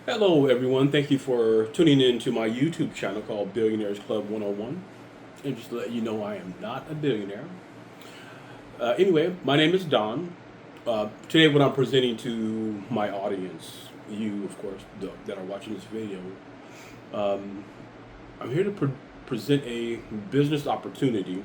Hello, everyone. Thank you for tuning in to my YouTube channel called Billionaires Club 101. And just to let you know, I am not a billionaire. Anyway, my name is Don. Today, what I'm presenting to my audience, you, of course, that are watching this video, um, I'm here to present a business opportunity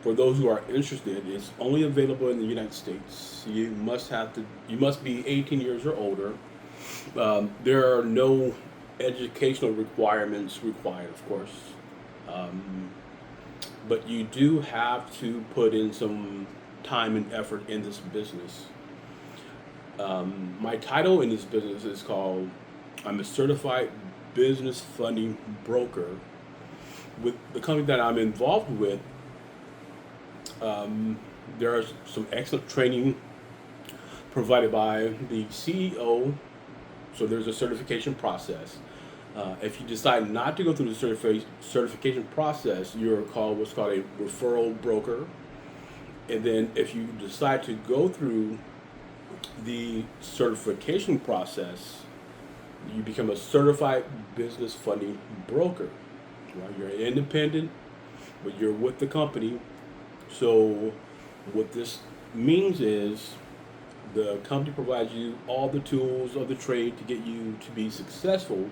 for those who are interested. It's only available in the United States. You must be 18 years or older. There are no educational requirements required, of course, um, but you do have to put in some time and effort in this business. My title in this business is called I'm a certified business funding broker. With the company that I'm involved with, um, there is some excellent training provided by the CEO. So there's a certification process. If you decide not to go through the certification process, you're called what's called a referral broker. And then if you decide to go through the certification process, you become a certified business funding broker. Right? You're independent, but you're with the company. So what this means is the company provides you all the tools of the trade to get you to be successful,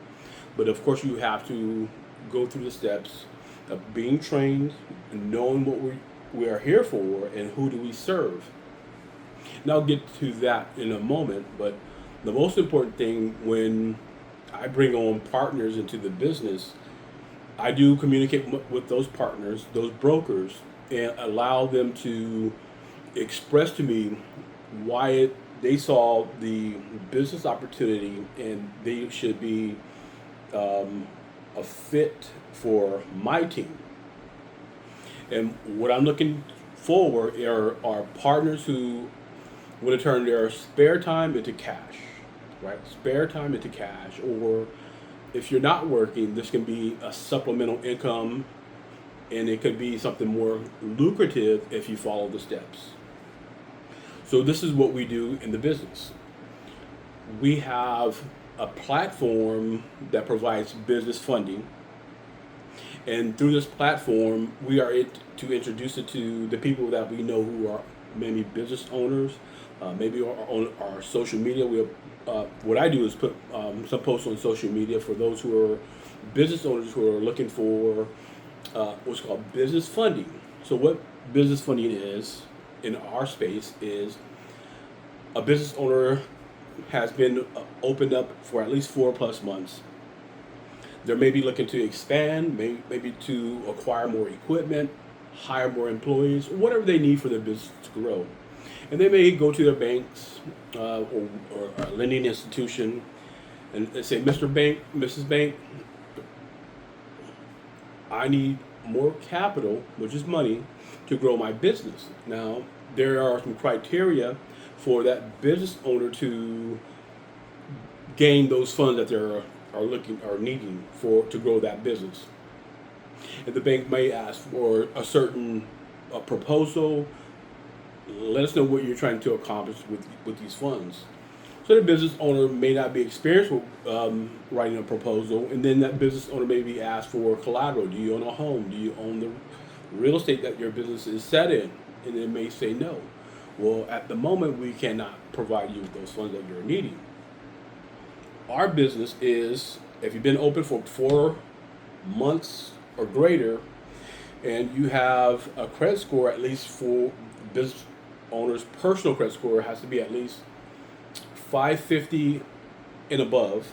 but of course you have to go through the steps of being trained and knowing what we are here for and who do we serve. And I'll get to that in a moment, but the most important thing when I bring on partners into the business, I do communicate with those partners, those brokers, and allow them to express to me they saw the business opportunity and they should be um, a fit for my team. And what I'm looking for are partners who want to turn their spare time into cash, right? Spare time into cash, or if you're not working, this can be a supplemental income, and it could be something more lucrative if you follow the steps. So this is what we do in the business. We have a platform that provides business funding, and through this platform, we are to introduce it to the people that we know who are maybe business owners, maybe on our social media. What I do is put some posts on social media for those who are business owners who are looking for what's called business funding. So what business funding is in our space is a business owner has been opened up for at least 4 plus months. They're maybe looking to expand, maybe to acquire more equipment, hire more employees, whatever they need for their business to grow. And they may go to their banks or a lending institution and they say, Mr. Bank, Mrs. Bank, I need more capital, which is money, to grow my business. Now, there are some criteria for that business owner to gain those funds that they're are looking are needing for to grow that business. And the bank may ask for a certain proposal. Let us know what you're trying to accomplish with these funds. So the business owner may not be experienced with writing a proposal, and then that business owner may be asked for collateral. Do you own a home? Do you own the real estate that your business is set in? And they may say no. Well, at the moment, we cannot provide you with those funds that you're needing. Our business is if you've been open for 4 months or greater, and you have a credit score at least for business owner's personal credit score has to be at least 550 and above.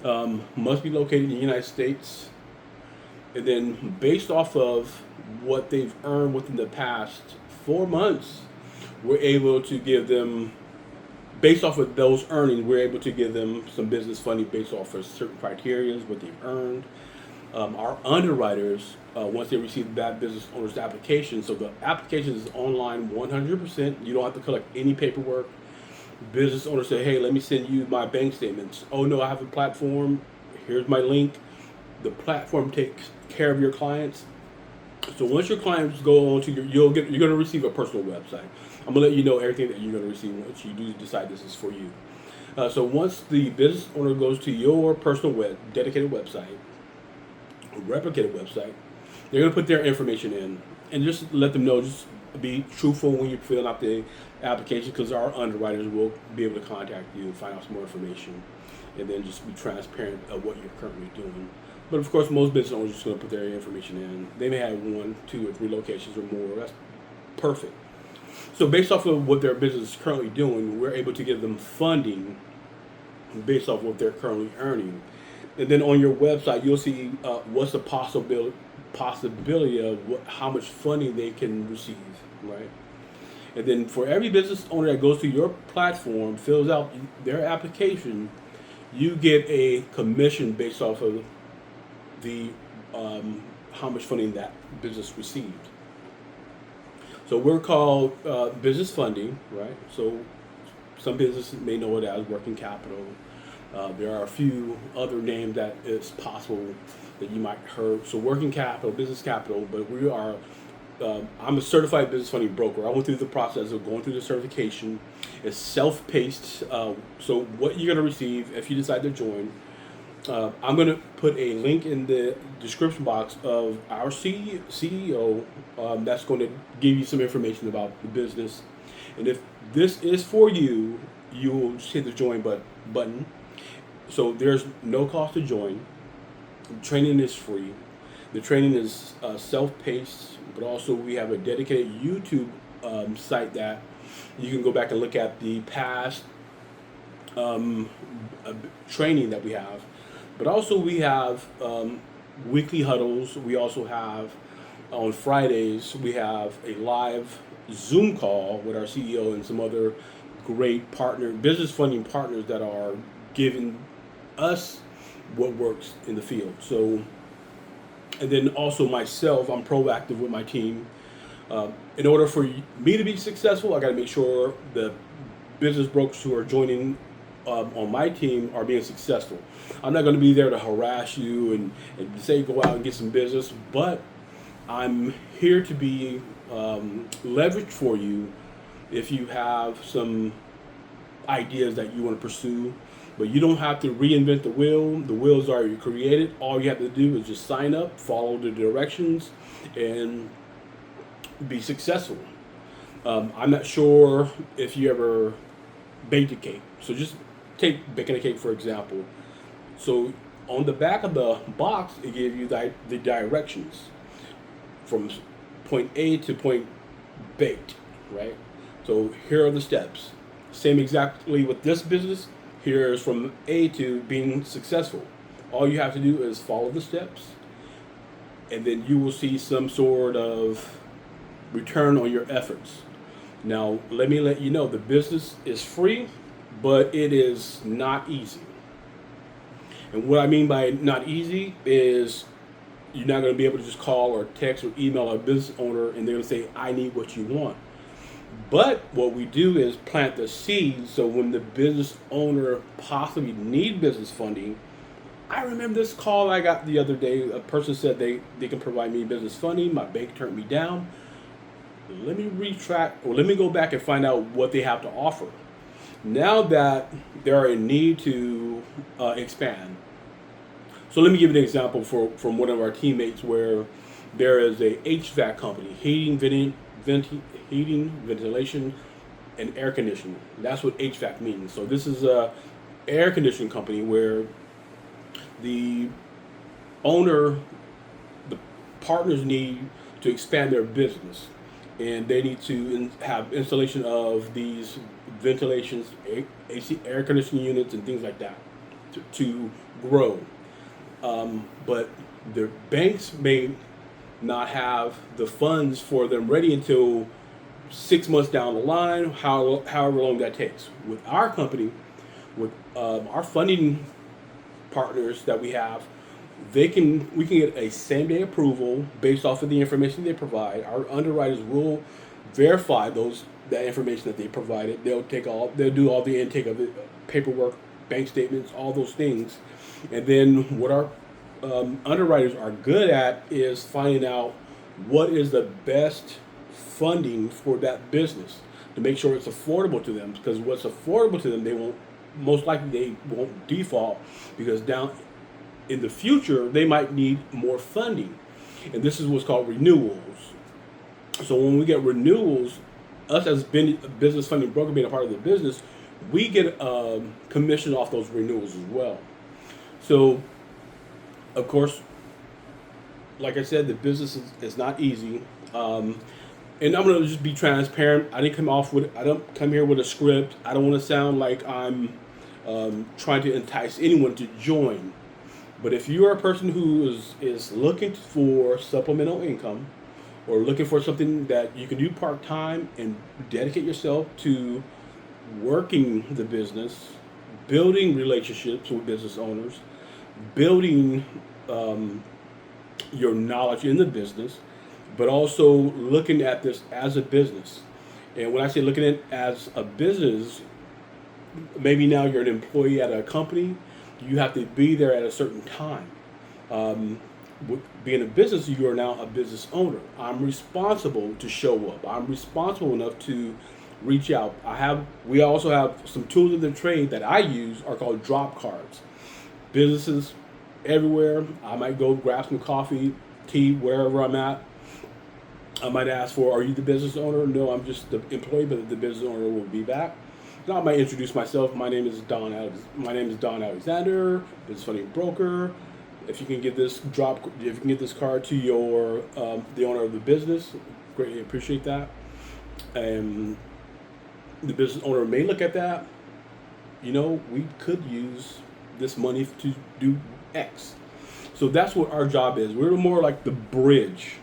Must be located in the United States, and then based off of what they've earned within the past 4 months, we're able to give them based off of those earnings, we're able to give them some business funding based off of certain criteria, what they've earned. Our underwriters, once they receive that business owner's application, so the application is online 100%. You don't have to collect any paperwork. Business owner say, hey, let me send you my bank statements. Oh no, I have a platform. Here's my link. The platform takes care of your clients. So once your clients go on to you're going to receive a personal website. I'm gonna let you know everything that you're gonna receive once you do decide this is for you. So once the business owner goes to your personal dedicated website, replicated website, they're gonna put their information in, and just let them know. Just be truthful when you're filling out the application, because our underwriters will be able to contact you and find out some more information, and then just be transparent of what you're currently doing. But of course, most business owners are just going to put their information in. They may have 1, 2, or 3 locations or more. That's perfect. So based off of what their business is currently doing, we're able to give them funding based off what they're currently earning. And then on your website, you'll see what's the possibility of how much funding they can receive, right? And then for every business owner that goes to your platform, fills out their application, you get a commission based off of the how much funding that business received. So we're called business funding, right? So some businesses may know it as working capital. There are a few other names that it's possible that you might heard. So working capital, business capital, but we are. I'm a certified business funding broker. I went through the process of going through the certification. It's self-paced. So what you're going to receive if you decide to join, I'm going to put a link in the description box of our CEO that's going to give you some information about the business. And if this is for you, you will just hit the join button. So there's no cost to join. Training is free. The training is self-paced, but also we have a dedicated YouTube site that you can go back and look at the past training that we have. But also we have weekly huddles. We also have on Fridays, we have a live Zoom call with our CEO and some other great business funding partners that are giving us what works in the field. So, and then also myself, I'm proactive with my team. In order for me to be successful, I got to make sure the business brokers who are joining on my team are being successful. I'm not going to be there to harass you and say go out and get some business, but I'm here to be leverage for you if you have some ideas that you want to pursue. But you don't have to reinvent the wheel. The wheel is already created. All you have to do is just sign up, follow the directions, and be successful. I'm not sure if you ever baked a cake. So just take baking a cake for example. So on the back of the box, it gives you the directions from point A to point baked, right? So here are the steps. Same exactly with this business. Here is from A to being successful. All you have to do is follow the steps, and then you will see some sort of return on your efforts. Now, let me let you know, the business is free, but it is not easy. And what I mean by not easy is you're not going to be able to just call or text or email a business owner and they're going to say, I need what you want. But what we do is plant the seed, so when the business owner possibly need business funding, I remember this call I got the other day. A person said they can provide me business funding. My bank turned me down. Let me retract, or let me go back and find out what they have to offer. Now that they're in need to expand. So let me give you an example from one of our teammates where there is a HVAC company, heating, ventilation, and air conditioning. That's what HVAC means. So this is a air conditioning company where the owner, the partners need to expand their business, and they need to have installation of these ventilations, AC air conditioning units, and things like that to grow. But the banks may not have the funds for them ready until 6 months down the line, however long that takes. With our company, with our funding partners that we have, we can get a same-day approval based off of the information they provide. Our underwriters will verify that information that they provided. They'll do all the intake of the paperwork, bank statements, all those things. And then what our underwriters are good at is finding out what is the best funding for that business. to make sure it's affordable to them, because what's affordable to them, they won't, most likely they won't default, because down in the future they might need more funding, and this is what's called renewals. So when we get renewals, us as business funding broker, being a part of the business, we get commission off those renewals as well. So of course, like I said, the business is not easy. And I'm gonna just be transparent. I don't come here with a script. I don't want to sound like I'm trying to entice anyone to join. But if you are a person who is looking for supplemental income, or looking for something that you can do part-time and dedicate yourself to working the business, building relationships with business owners, building your knowledge in the business, but also looking at this as a business. And when I say looking at it as a business, maybe now you're an employee at a company, you have to be there at a certain time. With being a business, you are now a business owner. I'm responsible to show up. I'm responsible enough to reach out. We also have some tools of the trade that I use are called drop cards. Businesses everywhere, I might go grab some coffee, tea, wherever I'm at. I might ask for, are you the business owner? No, I'm just the employee, but the business owner will be back. Now I might introduce myself. My name is Don Alexander, business funding broker. If you can give this card to your the owner of the business, greatly appreciate that. And the business owner may look at that. We could use this money to do X. So that's what our job is. We're more like the bridge.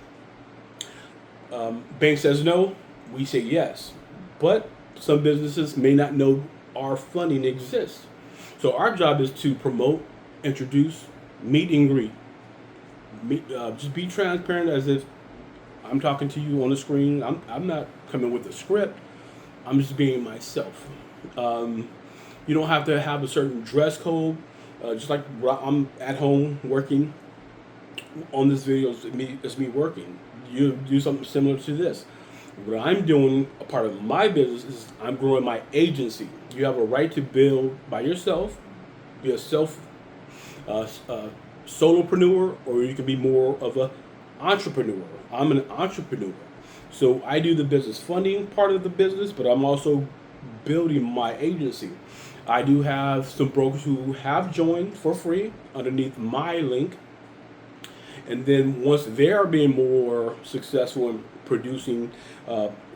Bank says no, we say yes. But some businesses may not know our funding exists. So our job is to promote, introduce, meet and greet. Just be transparent, as if I'm talking to you on the screen. I'm not coming with a script. I'm just being myself. You don't have to have a certain dress code. Just like I'm at home working on this video, it's me working. You do something similar to this. What I'm doing, a part of my business, is I'm growing my agency. You have a right to build by yourself, be a solopreneur, or you can be more of an entrepreneur. I'm an entrepreneur. So I do the business funding part of the business, but I'm also building my agency. I do have some brokers who have joined for free underneath my link. And then once they are being more successful in producing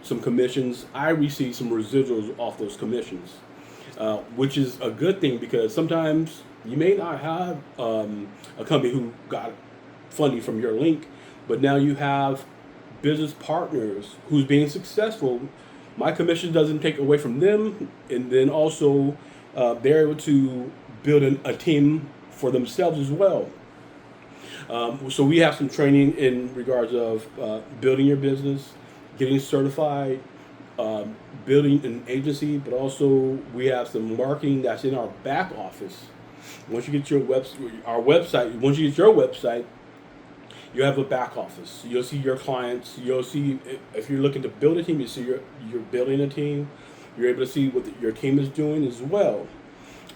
some commissions, I receive some residuals off those commissions, which is a good thing, because sometimes you may not have a company who got funding from your link, but now you have business partners who's being successful. My commission doesn't take away from them, and then also they're able to build a team for themselves as well. So we have some training in regards of building your business, getting certified, building an agency, but also we have some marketing that's in our back office. Once you get your website, you have a back office. You'll see your clients. You'll see, if you're looking to build a team, you see you're building a team. You're able to see what your team is doing as well.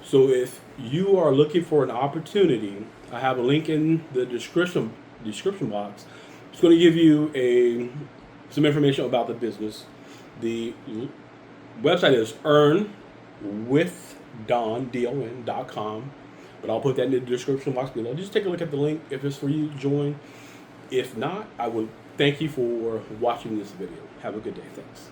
So if you are looking for an opportunity, I have a link in the description box. It's going to give you some information about the business. The website is earnwithdon.com, but I'll put that in the description box below. Just take a look at the link. If it's for you, join. If not, I would thank you for watching this video. Have a good day. Thanks.